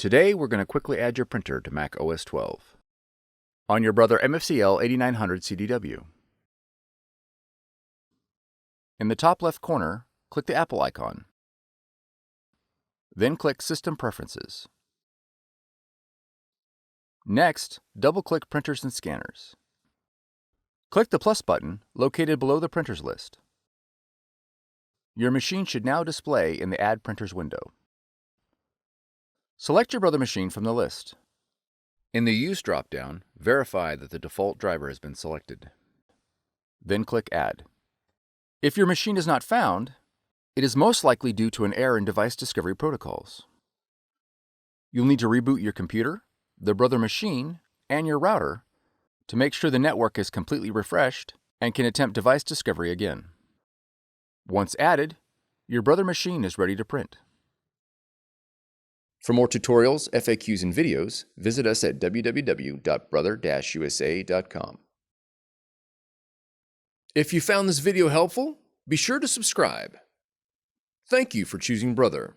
Today we're going to quickly add your printer to macOS 12 on your Brother MFCL8900CDW. In the top left corner, click the Apple icon. Then click System Preferences. Next, double-click Printers and Scanners. Click the plus button located below the printers list. Your machine should now display in the Add Printers window. Select your Brother machine from the list. In the Use dropdown, verify that the default driver has been selected. Then click Add. If your machine is not found, it is most likely due to an error in device discovery protocols. You'll need to reboot your computer, the Brother machine, and your router to make sure the network is completely refreshed and can attempt device discovery again. Once added, your Brother machine is ready to print. For more tutorials, FAQs, and videos, visit us at www.brother-usa.com. If you found this video helpful, be sure to subscribe. Thank you for choosing Brother.